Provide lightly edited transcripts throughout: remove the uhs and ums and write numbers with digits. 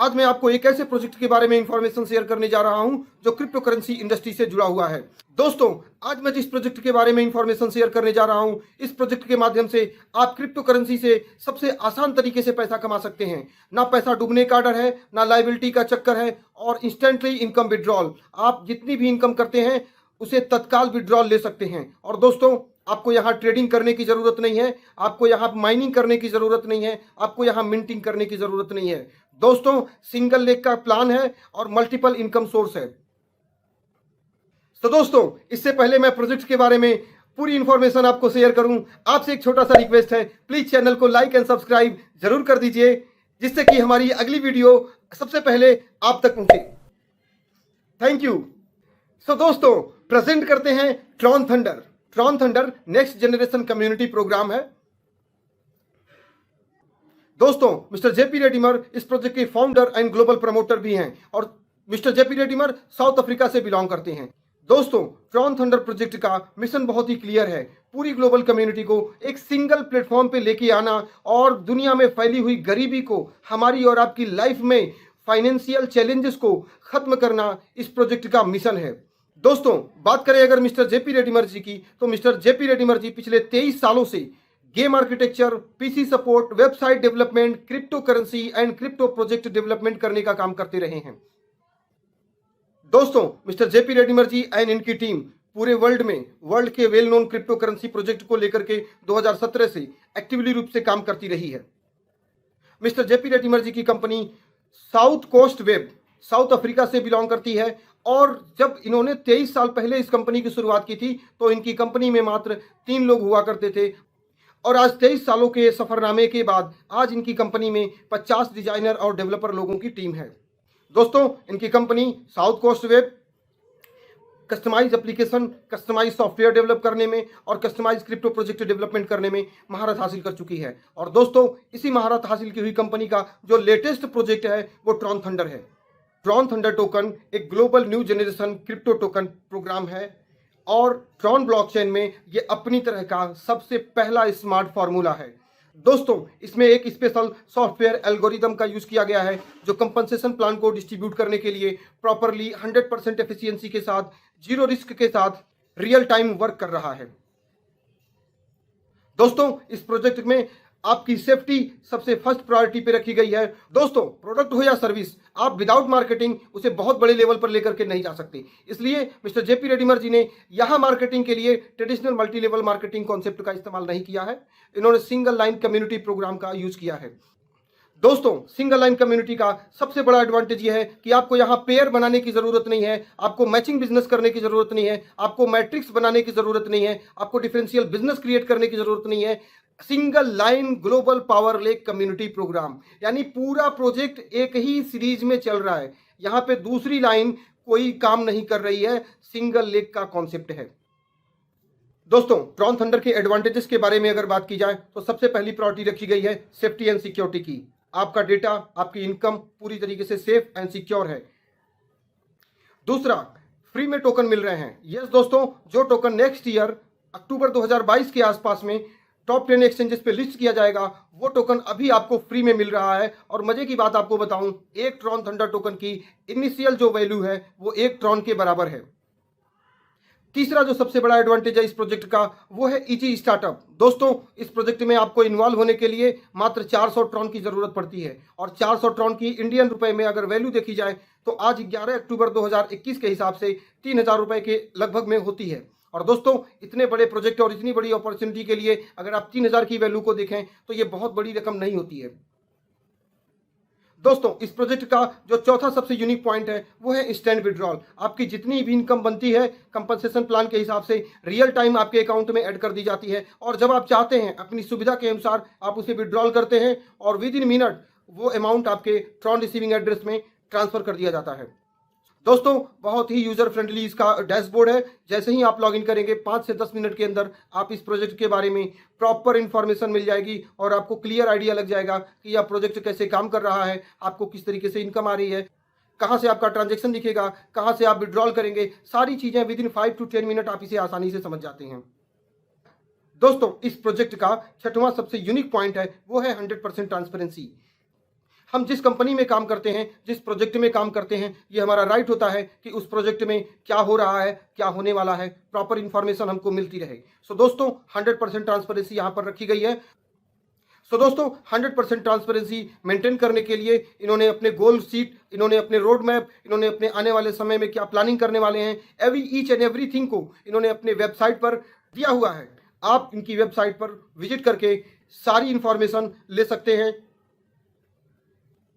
आज मैं आपको एक ऐसे प्रोजेक्ट के बारे में इंफॉर्मेशन शेयर करने जा रहा हूं जो क्रिप्टो करेंसी इंडस्ट्री से जुड़ा हुआ है। दोस्तों, आज मैं जिस प्रोजेक्ट के बारे में इंफॉर्मेशन शेयर करने जा रहा हूं, इस प्रोजेक्ट के माध्यम से आप क्रिप्टो करेंसी से सबसे आसान तरीके से पैसा कमा सकते हैं। ना पैसा डूबने का डर है, ना लायबिलिटी का चक्कर है, और इंस्टेंटली इनकम विड्रॉल। आप जितनी भी इनकम करते हैं उसे तत्काल विड्रॉल ले सकते हैं। और दोस्तों, आपको यहाँ ट्रेडिंग करने की जरूरत नहीं है, आपको यहाँ माइनिंग करने की जरूरत नहीं है, आपको यहाँ मिंटिंग करने की जरूरत नहीं है। दोस्तों, सिंगल लेग का प्लान है और मल्टीपल इनकम सोर्स है। तो दोस्तों, इससे पहले मैं प्रोजेक्ट के बारे में पूरी इंफॉर्मेशन आपको शेयर करूं, आपसे एक छोटा सा रिक्वेस्ट है, प्लीज चैनल को लाइक एंड सब्सक्राइब जरूर कर दीजिए, जिससे कि हमारी अगली वीडियो सबसे पहले आप तक पहुंचे। Thank you. सो दोस्तों, प्रेजेंट करते हैं Tron Thunder. Tron Thunder next generation community program है। दोस्तों, मिस्टर जेपी रेडिमर इस प्रोजेक्ट के फाउंडर एंड ग्लोबल प्रमोटर भी हैं, और मिस्टर जेपी रेडिमर साउथ अफ्रीका से बिलोंग करते हैं। दोस्तों, ट्रॉन थंडर प्रोजेक्ट का मिशन बहुत ही क्लियर है, पूरी ग्लोबल कम्युनिटी को एक सिंगल प्लेटफॉर्म पे लेके आना और दुनिया में फैली हुई गरीबी को, हमारी और आपकी लाइफ में फाइनेंशियल चैलेंजेस को खत्म करना इस प्रोजेक्ट का मिशन है। दोस्तों, बात करें अगर मिस्टर जेपी रेडिमर जी की, तो मिस्टर जेपी रेडिमर जी पिछले 23 सालों से game architecture, PC support, website development, crypto currency and crypto project development करने का काम करते रहे हैं। दोस्तों, mister JP Redimer ji and इनकी टीम पूरे वर्ल्ड के well known crypto currency project को लेकर के 2017 से एक्टिवली रूप से काम करती रही है। मिस्टर जेपी रेडिमर जी की company south coast web South Africa से बिलोंग करती है, और जब इन्होंने 23 साल पहले इस कंपनी की शुरुआत की थी तो इनकी कंपनी में मात्र 3 लोग हुआ करते थे, और आज 23 सालों के सफरनामे के बाद आज इनकी कंपनी में 50 डिजाइनर और डेवलपर लोगों की टीम है। दोस्तों, इनकी company south coast web customize application, customize software develop करने में और कस्टमाइज क्रिप्टो प्रोजेक्ट डेवलपमेंट करने में महारत हासिल कर चुकी है। और दोस्तों, इसी महारत हासिल की हुई कंपनी का जो लेटेस्ट प्रोजेक्ट है वो ट्रॉन थंडर है। ट्रॉन थंडर टोकन एक global new generation crypto token program है, और ट्रॉन ब्लॉकचेन में ये अपनी तरह का सबसे पहला स्मार्ट फार्मूला है। दोस्तों, इसमें एक स्पेशल सॉफ्टवेयर एल्गोरिदम का यूज किया गया है जो कंपनसेशन प्लान को डिस्ट्रीब्यूट करने के लिए प्रॉपरली 100% एफिशिएंसी के साथ, जीरो रिस्क के साथ रियल टाइम वर्क कर रहा है। दोस्तों, इस प्रोजेक्ट में आपकी सेफ्टी सबसे फर्स्ट प्रायोरिटी पे रखी गई है। दोस्तों, प्रोडक्ट हो या सर्विस, आप विदाउट मार्केटिंग उसे बहुत बड़े लेवल पर लेकर के नहीं जा सकते। इसलिए मिस्टर जेपी रेडिमर जी ने यहां मार्केटिंग के लिए traditional multi level marketing concept का इस्तेमाल नहीं किया है, इन्होंने सिंगल लाइन कम्युनिटी प्रोग्राम का यूज किया है। दोस्तों, सिंगल लाइन कम्युनिटी का सबसे बड़ा एडवांटेज यह है कि आपको यहाँ पेयर बनाने की जरूरत नहीं है, आपको मैचिंग बिजनेस करने की जरूरत नहीं है, आपको मैट्रिक्स बनाने की जरूरत नहीं है, आपको डिफरेंशियल बिजनेस क्रिएट करने की जरूरत नहीं है। Single line global power leg community program, यानी पूरा प्रोजेक्ट एक ही सीरीज में चल रहा है, यहाँ पे दूसरी लाइन कोई काम नहीं कर रही है, सिंगल लेक का कॉन्सेप्ट है। दोस्तों, ट्रॉन थंडर के एडवांटेजेस के बारे में अगर बात की जाए तो सबसे पहली प्रायोरिटी रखी गई है सेफ्टी एंड सिक्योरिटी की। आपका डेटा, आपकी इनकम पूरी तरीके से सेफ एंड सिक्योर है। दूसरा, फ्री में टोकन मिल रहे हैं। यस दोस्तों, जो टोकन नेक्स्ट ईयर अक्टूबर 2022 के आसपास में टॉप 10 एक्सचेंजेस पे लिस्ट किया जाएगा, वो टोकन अभी आपको फ्री में मिल रहा है। और मजे की बात आपको बताऊं, एक ट्रॉन थंडर टोकन की इनिशियल जो वैल्यू है वो 1 ट्रॉन के बराबर है। तीसरा जो सबसे बड़ा एडवांटेज है इस प्रोजेक्ट का वो है इजी स्टार्टअप। दोस्तों, इस प्रोजेक्ट में आपको इन्वॉल्व होने के लिए मात्र 400 ट्रॉन की जरूरत पड़ती है, और 400 ट्रॉन की इंडियन रुपए में अगर वैल्यू देखी जाए तो आज 11 अक्टूबर 2021 के हिसाब से 3000 रुपए के लगभग में होती है। और दोस्तों, इतने बड़े प्रोजेक्ट और इतनी बड़ी अपॉर्चुनिटी के लिए अगर आप 3000 की वैल्यू को देखें तो ये बहुत बड़ी रकम नहीं होती है। दोस्तों, इस प्रोजेक्ट का जो चौथा सबसे यूनिक पॉइंट है वो है इंस्टेंट विड्रॉल। आपकी जितनी भी इनकम बनती है कंपनसेशन प्लान के हिसाब से रियल टाइम आपके अकाउंट में ऐड कर दी जाती है, और जब आप चाहते हैं अपनी सुविधा के अनुसार आप उसे विड्रॉल करते हैं, और विद इन मिनट वो अमाउंट आपके ट्रॉन रिसीविंग एड्रेस में ट्रांसफर कर दिया जाता है। दोस्तों, बहुत ही यूजर फ्रेंडली इसका डैशबोर्ड है। जैसे ही आप लॉगिन करेंगे 5 से 10 मिनट के अंदर आप इस प्रोजेक्ट के बारे में प्रॉपर इंफॉर्मेशन मिल जाएगी, और आपको क्लियर आइडिया लग जाएगा कि यह प्रोजेक्ट कैसे काम कर रहा है, आपको किस तरीके से इनकम आ रही है, कहाँ से आपका ट्रांजेक्शन दिखेगा, कहाँ से आप विड्रॉल करेंगे, सारी चीजें विद इन 5 to 10 मिनट आप इसे आसानी से समझ जाते हैं। दोस्तों, इस प्रोजेक्ट का छठवां सबसे यूनिक पॉइंट है वो है 100% ट्रांसपेरेंसी। हम जिस कंपनी में काम करते हैं, जिस प्रोजेक्ट में काम करते हैं, ये हमारा राइट होता है कि उस प्रोजेक्ट में क्या हो रहा है, क्या होने वाला है, प्रॉपर इंफॉर्मेशन हमको मिलती रहे। सो दोस्तों 100% ट्रांसपेरेंसी यहाँ पर रखी गई है। सो दोस्तों 100% ट्रांसपेरेंसी मेंटेन करने के लिए इन्होंने अपने गोल सीट, इन्होंने अपने रोड मैप, इन्होंने अपने आने वाले समय में क्या प्लानिंग करने वाले हैं, ईच एंड एवरीथिंग को इन्होंने अपने वेबसाइट पर दिया हुआ है। आप इनकी वेबसाइट पर विजिट करके सारी इंफॉर्मेशन ले सकते हैं।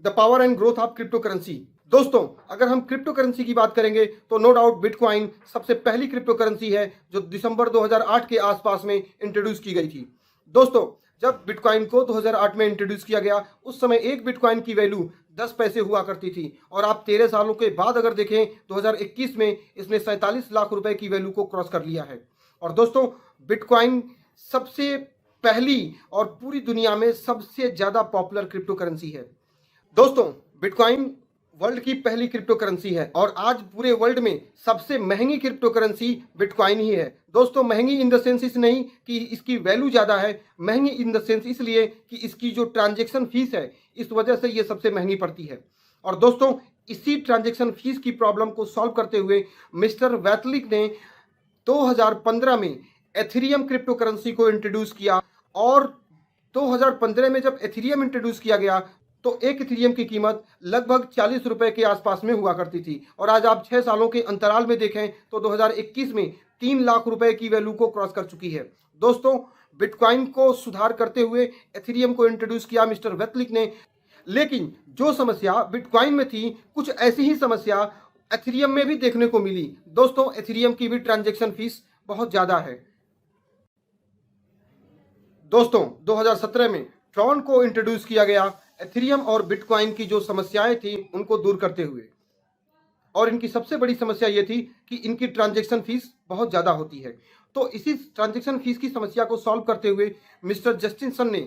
The power and growth of crypto currency. दोस्तों अगर हम क्रिप्टो करेंसी की बात करेंगे तो नो डाउट बिटकॉइन सबसे पहली क्रिप्टो करेंसी है जो दिसंबर 2008 के आसपास में इंट्रोड्यूस की गई थी। दोस्तों जब बिटकॉइन को 2008 में इंट्रोड्यूस किया गया उस समय एक बिटकॉइन की वैल्यू 10 पैसे हुआ करती थी, और आप 13 सालों के बाद अगर देखें 2021 में इसने 47 लाख रुपए की वैल्यू को क्रॉस कर लिया है। और दोस्तों बिटकॉइन सबसे पहली और पूरी दुनिया में सबसे ज़्यादा पॉपुलर क्रिप्टो करेंसी है। दोस्तों बिटकॉइन वर्ल्ड की पहली क्रिप्टो करेंसी है और आज पूरे वर्ल्ड में सबसे महंगी क्रिप्टो करेंसी बिटकॉइन ही है। दोस्तों महंगी इन द सेंस इस नहीं कि इसकी वैल्यू ज़्यादा है, महंगी इन द सेंस इसलिए कि इसकी जो ट्रांजैक्शन फीस है इस वजह से ये सबसे महंगी पड़ती है। और दोस्तों इसी ट्रांजैक्शन फीस की प्रॉब्लम को सॉल्व करते हुए मिस्टर वैतलिक ने 2015 में एथेरियम क्रिप्टो करेंसी को इंट्रोड्यूस किया, और 2015 में जब एथेरियम इंट्रोड्यूस किया गया तो एक इथेरियम की कीमत लगभग 40 रुपए के आसपास में हुआ करती थी, और आज आप 6 सालों के अंतराल में देखें तो 2021 में 3 लाख रुपए की वैल्यू को क्रॉस कर चुकी है। दोस्तों बिटकॉइन को सुधार करते हुए एथेरियम को इंट्रोड्यूस किया मिस्टर वैतलिक ने, लेकिन जो समस्या बिटकॉइन में थी कुछ ऐसी ही समस्या एथेरियम में भी देखने को मिली। दोस्तों एथेरियम की भी ट्रांजैक्शन फीस बहुत ज़्यादा है। दोस्तों 2017 में ट्रॉन को इंट्रोड्यूस किया गया एथेरियम और बिटकॉइन की जो समस्याएं थी उनको दूर करते हुए, और इनकी सबसे बड़ी समस्या ये थी कि इनकी ट्रांजैक्शन फीस बहुत ज़्यादा होती है। तो इसी ट्रांजैक्शन फीस की समस्या को सॉल्व करते हुए मिस्टर जस्टिन सन ने,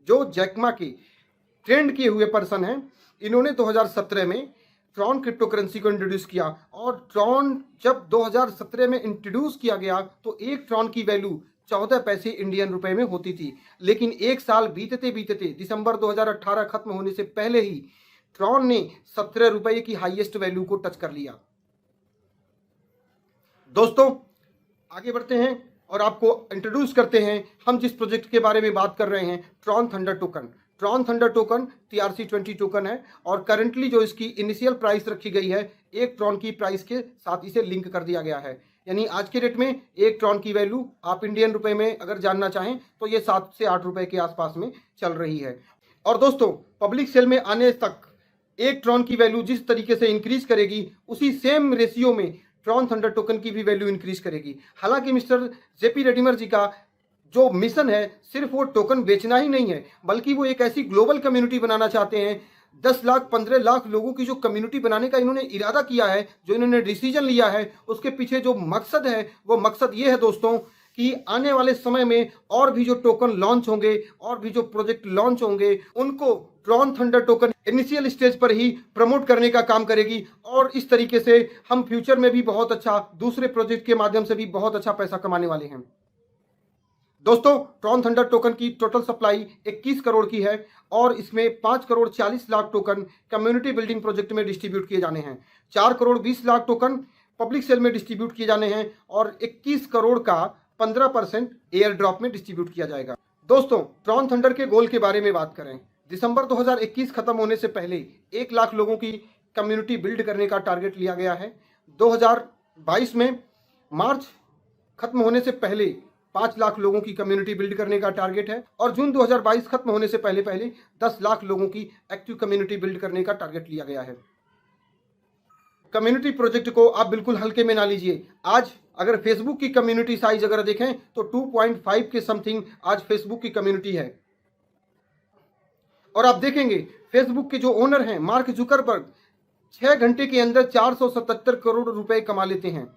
जो जैकमा के ट्रेंड किए हुए पर्सन हैं, इन्होंने 2017 में ट्रॉन क्रिप्टो करेंसी को इंट्रोड्यूस किया। और ट्रॉन जब 2017 में इंट्रोड्यूस किया गया तो एक ट्रॉन की वैल्यू 14 पैसे इंडियन रुपए में होती थी, लेकिन एक साल बीतते बीतते दिसंबर 2018 खत्म होने से पहले ही ट्रॉन ने 17 रुपए की हाईएस्ट वैल्यू को टच कर लिया। दोस्तों आगे बढ़ते हैं और आपको इंट्रोड्यूस करते हैं हम जिस प्रोजेक्ट के बारे में बात कर रहे हैं, Tron Thunder token. Tron Thunder token TRC20 token है, और करंटली जो इसकी इनिशियल प्राइस रखी गई है एक ट्रॉन की प्राइस के साथ इसे लिंक कर दिया गया है। यानी आज के रेट में एक ट्रॉन की वैल्यू आप इंडियन रुपए में अगर जानना चाहें तो ये 7 से 8 रुपए के आसपास में चल रही है। और दोस्तों पब्लिक सेल में आने तक एक ट्रॉन की वैल्यू जिस तरीके से इंक्रीज करेगी उसी सेम रेशियो में ट्रॉन थंडर टोकन की भी वैल्यू इंक्रीज करेगी। हालांकि मिस्टर JP रेडिमर जी का जो मिशन है सिर्फ वो टोकन बेचना ही नहीं है, बल्कि वो एक ऐसी ग्लोबल कम्युनिटी बनाना चाहते हैं। 10 लाख 15 लाख लोगों की जो कम्युनिटी बनाने का इन्होंने इरादा किया है, जो इन्होंने डिसीजन लिया है, उसके पीछे जो मकसद है वो मकसद ये है दोस्तों कि आने वाले समय में और भी जो टोकन लॉन्च होंगे और भी जो प्रोजेक्ट लॉन्च होंगे उनको Tron Thunder token initial stage पर ही प्रमोट करने का काम करेगी, और इस तरीके से हम फ्यूचर में भी बहुत अच्छा दूसरे प्रोजेक्ट के माध्यम से भी बहुत अच्छा पैसा कमाने वाले हैं। दोस्तों ट्रॉन थंडर टोकन की टोटल सप्लाई 21 करोड़ की है, और इसमें 5 crore 40 lakh token community building project में डिस्ट्रीब्यूट किए जाने हैं, 4 crore 20 lakh token public sale में डिस्ट्रीब्यूट किए जाने हैं, और 21 करोड़ का 15% एयर ड्रॉप में डिस्ट्रीब्यूट किया जाएगा। दोस्तों ट्रॉन थंडर के गोल के बारे में बात करें, दिसंबर 2021 खत्म होने से पहले 1 लाख लोगों की कम्युनिटी बिल्ड करने का टारगेट लिया गया है। 2022 में मार्च खत्म होने से पहले 5 लाख लोगों की कम्युनिटी बिल्ड करने का टारगेट है, और जून 2022 खत्म होने से पहले 10 लाख लोगों की एक्टिव कम्युनिटी बिल्ड करने का टारगेट लिया गया है। कम्युनिटी प्रोजेक्ट को आप बिल्कुल हल्के में ना लीजिए। आज अगर फेसबुक की कम्युनिटी साइज अगर देखें तो 2.5 के समथिंग आज फेसबुक की कम्युनिटी है, और आप देखेंगे फेसबुक के जो ओनर हैं मार्क जुकरबर्ग 6 घंटे के अंदर 477 करोड़ रुपए कमा लेते हैं।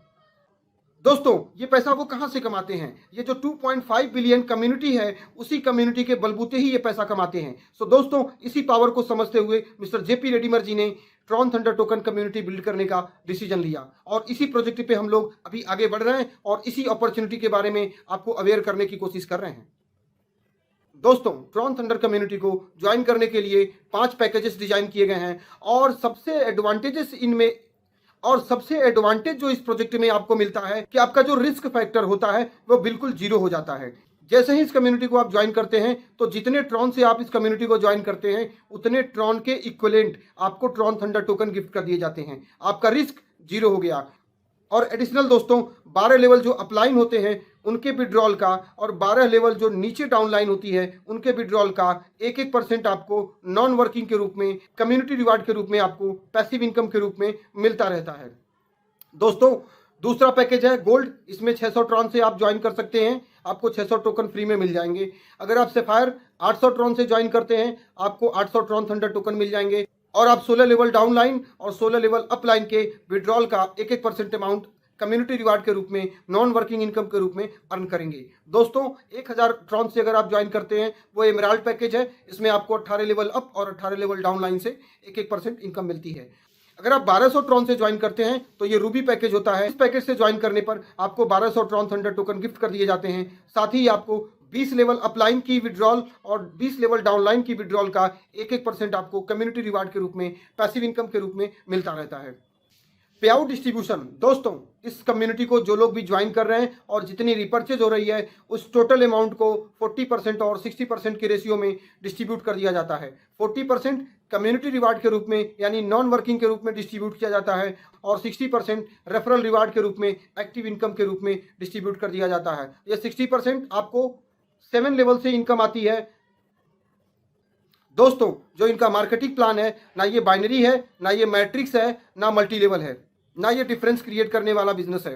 दोस्तों ये पैसा वो कहां से कमाते हैं? ये जो 2.5 बिलियन कम्युनिटी है उसी कम्युनिटी के बलबूते ही ये पैसा कमाते हैं। सो दोस्तों इसी पावर को समझते हुए मिस्टर JP रेडिमर जी ने Tron Thunder token community build करने का डिसीजन लिया, और इसी प्रोजेक्ट पे हम लोग अभी आगे बढ़ रहे हैं और इसी अपॉर्चुनिटी के बारे में आपको अवेयर करने की कोशिश कर रहे हैं। दोस्तों ट्रॉन थंडर कम्युनिटी को ज्वाइन करने के लिए 5 पैकेजेस डिजाइन किए गए हैं और सबसे एडवांटेज जो इस प्रोजेक्ट में आपको मिलता है कि आपका जो रिस्क फैक्टर होता है वो बिल्कुल जीरो हो जाता है। जैसे ही इस कम्युनिटी को आप ज्वाइन करते हैं तो जितने ट्रॉन से आप इस कम्युनिटी को ज्वाइन करते हैं उतने ट्रॉन के इक्विवेलेंट आपको ट्रॉन थंडर टोकन गिफ्ट कर दिए जाते हैं। आपका रिस्क जीरो हो गया। और एडिशनल दोस्तों 12 लेवल जो अपलाइन होते हैं उनके विड्रॉल का और 12 लेवल जो नीचे डाउनलाइन होती है उनके विड्रॉल का 1% आपको नॉन वर्किंग के रूप में, कम्युनिटी रिवार्ड के रूप में, आपको पैसिव इनकम के रूप में मिलता रहता है। दोस्तों दूसरा पैकेज है गोल्ड। इसमें 600 ट्रॉन से आप ज्वाइन कर सकते हैं, आपको 600 टोकन फ्री में मिल जाएंगे। अगर आप सफायर 800 ट्रॉन से ज्वाइन करते हैं आपको 800 ट्रॉन थंडर टोकन मिल जाएंगे और आप 16 लेवल डाउनलाइन और 16 लेवल अपलाइन के विड्रॉल का 1% अमाउंट कम्युनिटी रिवार्ड के रूप में, नॉन वर्किंग इनकम के रूप में अर्न करेंगे। दोस्तों 1000 ट्रॉन से अगर आप ज्वाइन करते हैं वो एमराल्ड पैकेज है। इसमें आपको 18 लेवल अप और 18 लेवल डाउनलाइन से 1% इनकम मिलती है। अगर आप 1200 ट्रॉन से ज्वाइन करते हैं तो ये रूबी पैकेज होता है। इस पैकेज से ज्वाइन करने पर आपको 1200 ट्रॉन थंडर टोकन गिफ्ट कर दिए जाते हैं। साथ ही आपको 20 लेवल अपलाइन की विड्रॉल और 20 लेवल डाउनलाइन की विड्रॉल का 1% आपको कम्युनिटी रिवार्ड के रूप में, पैसिव इनकम के रूप में मिलता रहता है। पे आउट डिस्ट्रीब्यूशन। दोस्तों इस कम्युनिटी को जो लोग भी ज्वाइन कर रहे हैं और जितनी रिपर्चेज हो रही है उस टोटल अमाउंट को 40% और 60% के रेशियो में डिस्ट्रीब्यूट कर दिया जाता है। 40% कम्युनिटी रिवार्ड के रूप में यानी नॉन वर्किंग के रूप में डिस्ट्रीब्यूट किया जाता है और 60% रेफरल रिवार्ड के रूप में, एक्टिव इनकम के रूप में डिस्ट्रीब्यूट कर दिया जाता है। ये 60% आपको 7 लेवल से इनकम आती है। दोस्तों जो इनका मार्केटिंग प्लान है ना ये बाइनरी है, ना ये मैट्रिक्स है, ना मल्टी लेवल है, ना ये डिफरेंस क्रिएट करने वाला बिजनेस है।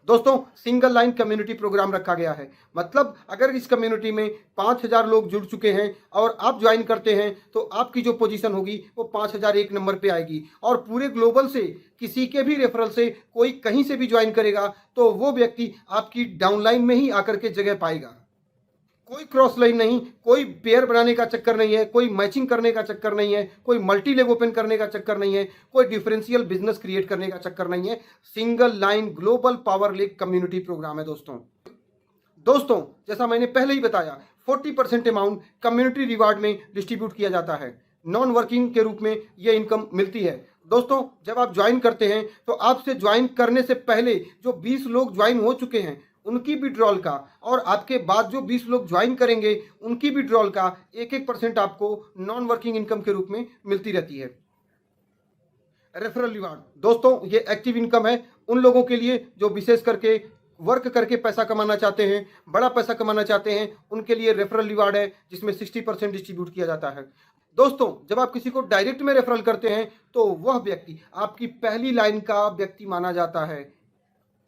दोस्तों सिंगल लाइन कम्युनिटी प्रोग्राम रखा गया है। मतलब अगर इस कम्युनिटी में 5000 लोग जुड़ चुके हैं और आप ज्वाइन करते हैं तो आपकी जो पोजीशन होगी वो 5001 नंबर पे आएगी और पूरे ग्लोबल से किसी के भी रेफरल से कोई कहीं से भी ज्वाइन करेगा तो वो व्यक्ति आपकी डाउनलाइन में ही आकर के जगह पाएगा। कोई क्रॉस लाइन नहीं, कोई पेयर बनाने का चक्कर नहीं है, कोई मैचिंग करने का चक्कर नहीं है, कोई मल्टी लेग ओपन करने का चक्कर नहीं है, कोई डिफरेंशियल बिजनेस क्रिएट करने का चक्कर नहीं है। Single line global power leg community program है दोस्तों जैसा मैंने पहले ही बताया 40% अमाउंट कम्युनिटी रिवार्ड में डिस्ट्रीब्यूट किया जाता है। नॉन वर्किंग के रूप में यह इनकम मिलती है। दोस्तों जब आप ज्वाइन करते हैं तो आपसे ज्वाइन करने से पहले जो 20 लोग ज्वाइन हो चुके हैं उनकी विड्रॉल का और आपके बाद जो 20 लोग ज्वाइन करेंगे उनकी विड्रॉल का 1% आपको नॉन वर्किंग इनकम के रूप में मिलती रहती है। Referral reward. दोस्तों ये एक्टिव इनकम है उन लोगों के लिए जो विशेष करके वर्क करके पैसा कमाना चाहते हैं, बड़ा पैसा कमाना चाहते हैं, उनके लिए रेफरल रिवार्ड है जिसमें 60% डिस्ट्रीब्यूट किया जाता है। दोस्तों जब आप किसी को डायरेक्ट में रेफरल करते हैं तो वह व्यक्ति आपकी पहली लाइन का व्यक्ति माना जाता है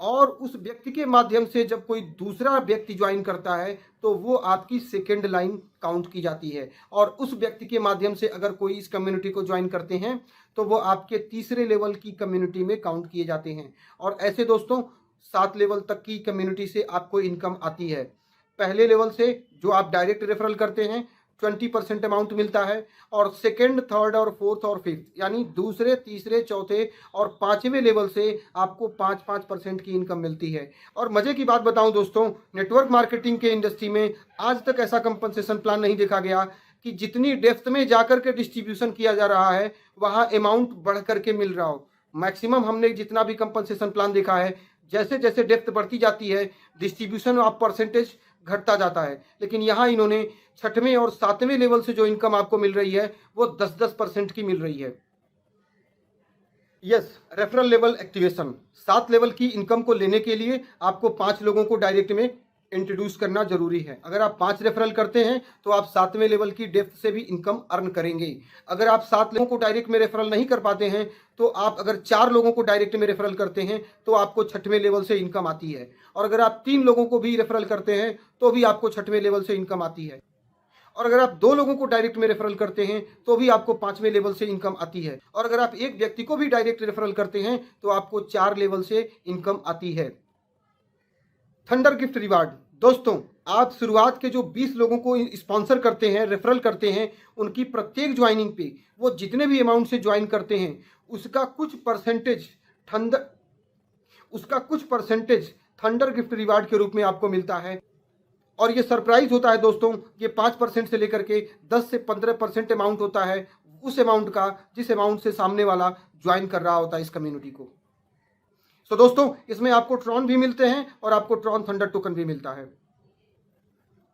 और उस व्यक्ति के माध्यम से जब कोई दूसरा व्यक्ति ज्वाइन करता है तो वो आपकी सेकेंड लाइन काउंट की जाती है और उस व्यक्ति के माध्यम से अगर कोई इस कम्युनिटी को ज्वाइन करते हैं तो वो आपके तीसरे लेवल की कम्युनिटी में काउंट किए जाते हैं। और ऐसे दोस्तों 7 लेवल तक की कम्युनिटी से आपको इनकम आती है। पहले लेवल से जो आप डायरेक्ट रेफरल करते हैं 20% अमाउंट मिलता है और सेकेंड, थर्ड और फोर्थ और फिफ्थ यानी दूसरे, तीसरे, चौथे और 5वें लेवल से आपको 5% की इनकम मिलती है। और मजे की बात बताऊं दोस्तों, नेटवर्क मार्केटिंग के इंडस्ट्री में आज तक ऐसा कंपनसेशन प्लान नहीं देखा गया कि जितनी डेप्थ में जाकर के डिस्ट्रीब्यूशन किया जा रहा है वहाँ अमाउंट बढ़ करके मिल रहा हो। मैक्सिमम हमने जितना भी कंपनसेशन प्लान देखा है जैसे जैसे डेप्थ बढ़ती जाती है डिस्ट्रीब्यूशन ऑफ परसेंटेज घटता जाता है, लेकिन यहाँ इन्होंने 6वें और 7वें लेवल से जो इनकम आपको मिल रही है वो 10% की मिल रही है। Yes, referral level activation. 7 level की इनकम को लेने के लिए आपको 5 लोगों को डायरेक्ट में इंट्रोड्यूस करना जरूरी है। अगर आप 5 रेफरल करते हैं तो आप 7वें लेवल की डेप्थ से भी इनकम अर्न करेंगे। अगर आप 7 लोगों को डायरेक्ट में रेफरल नहीं कर पाते हैं तो आप अगर 4 लोगों को डायरेक्ट में रेफरल करते हैं तो आपको 6वें लेवल से इनकम आती है और अगर आप 3 लोगों को भी रेफरल करते हैं तो भी आपको 6वें लेवल से इनकम आती है और अगर आप 2 लोगों को डायरेक्ट में रेफरल करते हैं तो भी आपको 5वें लेवल से इनकम आती है और अगर आप एक व्यक्ति को भी डायरेक्ट रेफरल करते हैं तो आपको 4 लेवल से इनकम आती है। Thunder gift reward. दोस्तों आप शुरुआत के जो 20 लोगों को स्पॉन्सर करते हैं, रेफरल करते हैं, उनकी प्रत्येक ज्वाइनिंग पे वो जितने भी अमाउंट से ज्वाइन करते हैं उसका कुछ परसेंटेज थंडर गिफ्ट रिवार्ड के रूप में आपको मिलता है और ये सरप्राइज होता है दोस्तों, ये 5% से लेकर के 10 से 15% अमाउंट होता है उस अमाउंट का जिस अमाउंट से सामने वाला ज्वाइन कर रहा होता है इस कम्युनिटी को। तो दोस्तों इसमें आपको ट्रॉन भी मिलते हैं और आपको ट्रॉन थंडर टोकन भी मिलता है।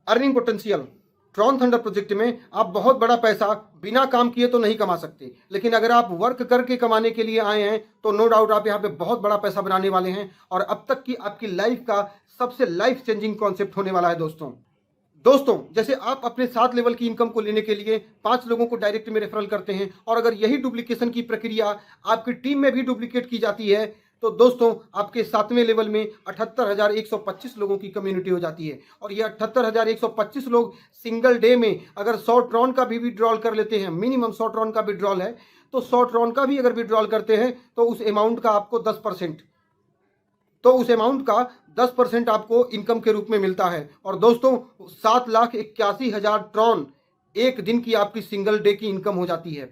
Earning potential, Tron thunder project में आप बहुत बड़ा पैसा बिना काम किए तो नहीं कमा सकते, लेकिन अगर आप वर्क करके कमाने के लिए आए हैं तो नो डाउट आप यहाँ पे बहुत बड़ा पैसा बनाने वाले हैं और अब तक की आपकी लाइफ का सबसे लाइफ चेंजिंग कॉन्सेप्ट होने वाला है दोस्तों जैसे आप अपने 7 लेवल की इनकम को लेने के लिए 5 लोगों को डायरेक्ट में रेफरल करते हैं और अगर यही डुप्लीकेशन की प्रक्रिया आपकी टीम में भी डुप्लीकेट की जाती है तो दोस्तों आपके 7वें लेवल में 78,125 लोगों की कम्युनिटी हो जाती है और ये 78,125 लोग सिंगल डे में अगर 100 ट्रॉन का भी विड्रॉल कर लेते हैं, मिनिमम 100 ट्रॉन का विड्रॉल है तो 100 ट्रॉन का भी अगर विड्रॉल करते हैं तो उस अमाउंट का आपको 10% आपको इनकम के रूप में मिलता है। और दोस्तों 7,81,000 ट्रॉन एक दिन की आपकी सिंगल डे की इनकम हो जाती है।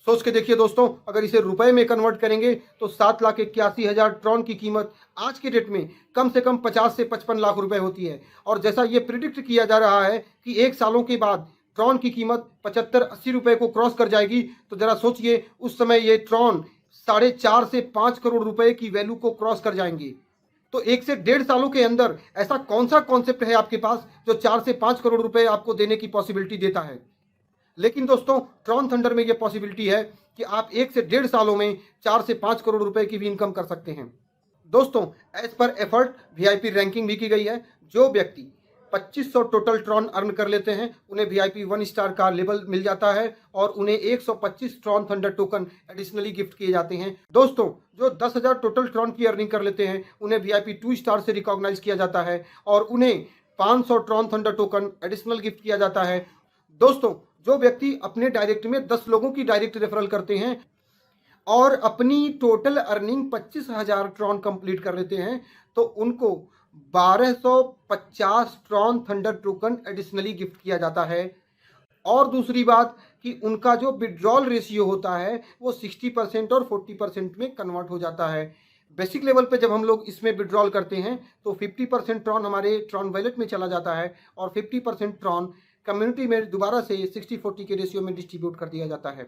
सोच के देखिए दोस्तों, अगर इसे रुपए में कन्वर्ट करेंगे तो 7,81,000 ट्रॉन की कीमत आज के डेट में कम से कम 50 से 55 लाख रुपए होती है। और जैसा ये प्रिडिक्ट किया जा रहा है कि 1 सालों के बाद ट्रॉन की कीमत 75-80 रुपए को क्रॉस कर जाएगी, तो जरा सोचिए उस समय ये ट्रॉन 4.5 से 5 करोड़ रुपए की वैल्यू को क्रॉस कर जाएंगे। तो 1 से 1.5 सालों के अंदर ऐसा कौन सा कॉन्सेप्ट है आपके पास जो 4 से 5 करोड़ रुपए आपको देने की पॉसिबिलिटी देता है। लेकिन दोस्तों ट्रॉन थंडर में यह पॉसिबिलिटी है कि आप 1 से 1.5 सालों में 4 से 5 करोड़ रुपए की भी इनकम कर सकते हैं। दोस्तों as per effort VIP ranking भी की गई है। जो व्यक्ति 2500 टोटल ट्रॉन अर्न कर लेते हैं उन्हें वीआईपी 1 स्टार का लेवल मिल जाता है और उन्हें 125 Tron Thunder token additionally gift किए जाते हैं। दोस्तों जो 10,000 टोटल ट्रॉन की अर्निंग कर लेते हैं उन्हें वीआईपी 2 स्टार से रिकॉग्नाइज किया जाता है और उन्हें 500 Tron Thunder token additional gift किया जाता है। दोस्तों जो व्यक्ति अपने डायरेक्ट में 10 लोगों की डायरेक्ट रेफरल करते हैं और अपनी टोटल अर्निंग 25,000 ट्रॉन कंप्लीट कर लेते हैं तो उनको 1250 Tron Thunder token additionally gift किया जाता है। और दूसरी बात कि उनका जो विड्रॉल रेशियो होता है वो 60% और 40% में कन्वर्ट हो जाता है। बेसिक लेवल पे जब हम लोग इसमें विड्रॉल करते हैं तो 50% ट्रॉन हमारे ट्रॉन वॉलेट में चला जाता है और 50% ट्रॉन कम्युनिटी में दोबारा से 60-40 के रेशियो में डिस्ट्रीब्यूट कर दिया जाता है।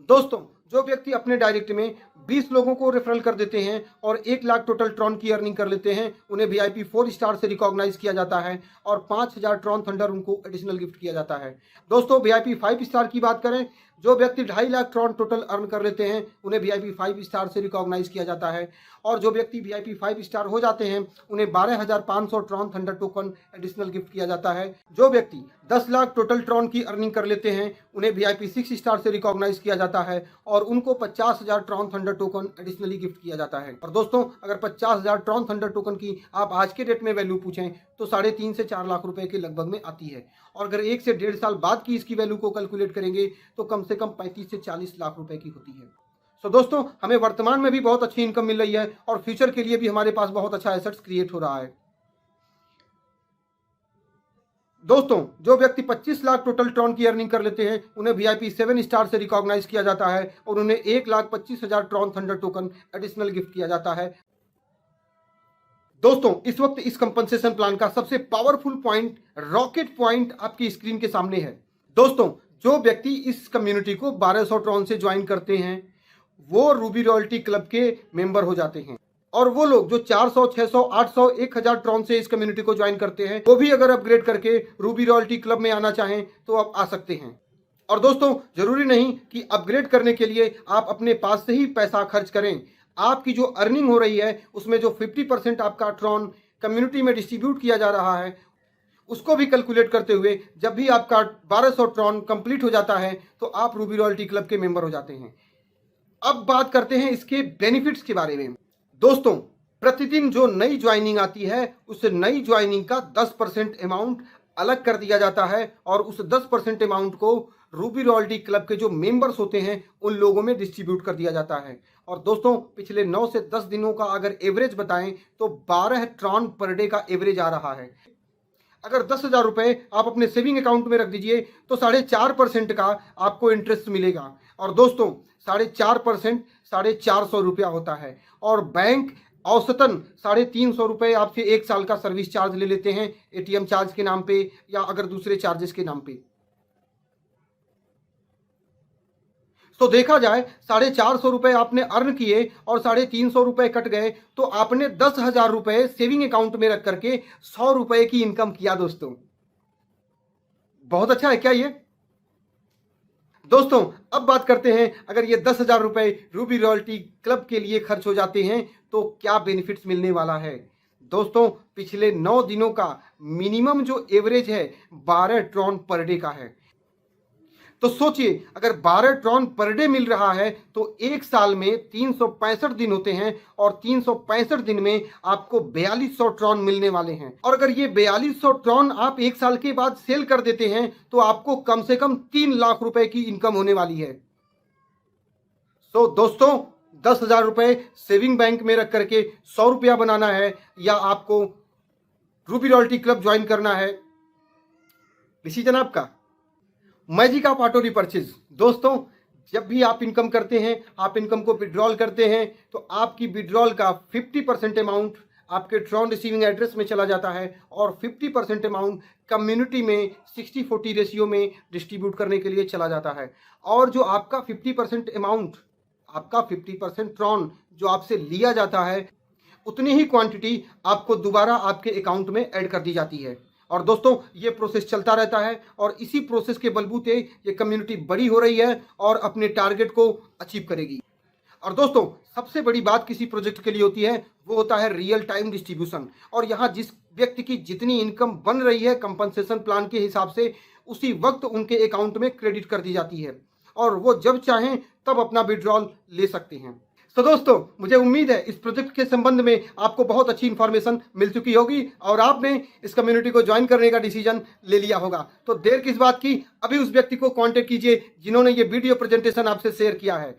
दोस्तों जो व्यक्ति अपने डायरेक्ट में 20 लोगों को रेफरल कर देते हैं और 1 लाख टोटल ट्रॉन की अर्निंग कर लेते हैं उन्हें वीआईपी 4 स्टार से रिकॉग्नाइज किया जाता है और 5,000 ट्रॉन थंडर उनको एडिशनल गिफ्ट किया जाता है। दोस्तों वीआईपी 5 स्टार की बात करें, जो व्यक्ति 2.5 लाख ट्रॉन टोटल अर्न कर लेते हैं उन्हें वीआईपी 5 स्टार से रिकॉग्नाइज किया जाता है और जो व्यक्ति वीआईपी 5 स्टार हो जाते हैं उन्हें 12,500 Tron Thunder token additional gift किया जाता है। जो व्यक्ति 10 लाख टोटल ट्रॉन की अर्निंग कर लेते हैं उन्हें वीआईपी 6 स्टार से रिकॉग्नाइज किया जाता है और उनको 50,000 Tron Thunder token additionally gift किया जाता है। और दोस्तों अगर 50,000 ट्रॉन थंडर टोकन की आप आज के डेट में वैल्यू पूछें तो 3.5 से 4 लाख रुपए के लगभग में आती है और अगर 1 से 1.5 साल बाद की इसकी वैल्यू को कैलकुलेट करेंगे तो कम से कम 35 से 40 लाख रुपए की होती है। सो दोस्तों हमें वर्तमान में भी बहुत अच्छी इनकम मिल रही है और फ्यूचर के लिए भी हमारे पास बहुत अच्छा एसेट्स क्रिएट हो रहा है। दोस्तों जो व्यक्ति 25 लाख टोटल ट्रॉन की अर्निंग कर लेते हैं उन्हें वीआईपी 7 स्टार से रिकॉग्नाइज किया जाता है और उन्हें 1,25,000 Tron Thunder token additional gift किया जाता है। दोस्तों इस वक्त इस कंपनसेशन प्लान का सबसे पावरफुल पॉइंट, रॉकेट पॉइंट आपकी स्क्रीन के सामने है। दोस्तों जो व्यक्ति इस कम्युनिटी को 1200 ट्रॉन से ज्वाइन करते हैं वो रूबी रॉयल्टी क्लब के मेंबर हो जाते हैं और वो लोग जो 400, 600, 800, 1000 ट्रॉन से इस कम्युनिटी को ज्वाइन करते हैं वो भी अगर अपग्रेड करके रूबी रॉयल्टी क्लब में आना चाहें तो आप आ सकते हैं। और दोस्तों जरूरी नहीं कि अपग्रेड करने के लिए आप अपने पास से ही पैसा खर्च करें। आपकी जो अर्निंग हो रही है उसमें जो 50% आपका ट्रॉन कम्युनिटी में डिस्ट्रीब्यूट किया जा रहा है उसको भी कैलकुलेट करते हुए जब भी आपका 1200 ट्रॉन कंप्लीट हो जाता है तो आप रूबी रॉयल्टी क्लब के मेंबर हो जाते हैं। अब बात करते हैं इसके बेनिफिट्स के बारे में। दोस्तों प्रतिदिन जो नई ज्वाइनिंग आती है उस नई ज्वाइनिंग का 10% अमाउंट अलग कर दिया जाता है और उस 10% अमाउंट को रूबी रॉयल्टी क्लब के जो मेंबर्स होते हैं उन लोगों में डिस्ट्रीब्यूट कर दिया जाता है। और दोस्तों पिछले 9 से 10 दिनों का अगर एवरेज बताएं तो 12 ट्रॉन पर डे का एवरेज आ रहा है। अगर 10,000 रुपये आप अपने सेविंग अकाउंट में रख दीजिए तो 4.5% का आपको इंटरेस्ट मिलेगा और दोस्तों 4.5% 450 रुपया होता है और बैंक औसतन 350 रुपये आपसे 1 साल का सर्विस चार्ज ले लेते हैं, एटीएम चार्ज के नाम पे या अगर दूसरे चार्जेस के नाम पे। तो देखा जाए 450 रुपये आपने अर्न किए और 350 रुपये कट गए, तो आपने 10,000 रुपये सेविंग अकाउंट में रख करके 100 रुपये की इनकम किया दोस्तों। बहुत अच्छा है क्या ये? दोस्तों अब बात करते हैं, अगर ये 10,000 रुपये रूबी रॉयल्टी क्लब के लिए खर्च हो जाते हैं तो क्या बेनिफिट्स मिलने वाला है। दोस्तों पिछले 9 दिनों का मिनिमम जो एवरेज है 12 ट्रॉन पर डे का है। तो सोचिए अगर 12 ट्रॉन पर डे मिल रहा है तो एक साल में 365 दिन होते हैं और 365 दिन में आपको 4200 ट्रॉन मिलने वाले हैं। और अगर ये 4200 ट्रॉन आप एक साल के बाद सेल कर देते हैं तो आपको कम से कम 3 लाख रुपए की इनकम होने वाली है। तो दोस्तों 10,000 रुपये सेविंग बैंक में रख करके 100 रुपया बनाना है या आपको रूबी रॉयल्टी क्लब ज्वाइन करना है, डिसीजन आपका। Magic of auto repurchase. दोस्तों जब भी आप इनकम करते हैं, आप इनकम को विड्रॉल करते हैं तो आपकी विड्रॉल का 50% अमाउंट आपके ट्रॉन रिसीविंग एड्रेस में चला जाता है और 50% अमाउंट कम्युनिटी में 60-40 रेशियो में डिस्ट्रीब्यूट करने के लिए चला जाता है। और जो आपका 50% अमाउंट, आपका 50% ट्रॉन जो आपसे लिया जाता है, उतनी ही क्वांटिटी आपको दोबारा आपके अकाउंट में ऐड कर दी जाती है। और दोस्तों ये प्रोसेस चलता रहता है और इसी प्रोसेस के बलबूते ये कम्युनिटी बड़ी हो रही है और अपने टारगेट को अचीव करेगी। और दोस्तों सबसे बड़ी बात किसी प्रोजेक्ट के लिए होती है वो होता है रियल टाइम डिस्ट्रीब्यूशन। और यहाँ जिस व्यक्ति की जितनी इनकम बन रही है कंपनसेशन प्लान के हिसाब से, उसी वक्त उनके अकाउंट में क्रेडिट कर दी जाती है और वो जब चाहें तब अपना विड्रॉल ले सकते हैं। तो दोस्तों मुझे उम्मीद है इस प्रोजेक्ट के संबंध में आपको बहुत अच्छी इन्फॉर्मेशन मिल चुकी होगी और आपने इस कम्युनिटी को ज्वाइन करने का डिसीजन ले लिया होगा। तो देर किस बात की, अभी उस व्यक्ति को कांटेक्ट कीजिए जिन्होंने ये वीडियो प्रेजेंटेशन आपसे शेयर किया है।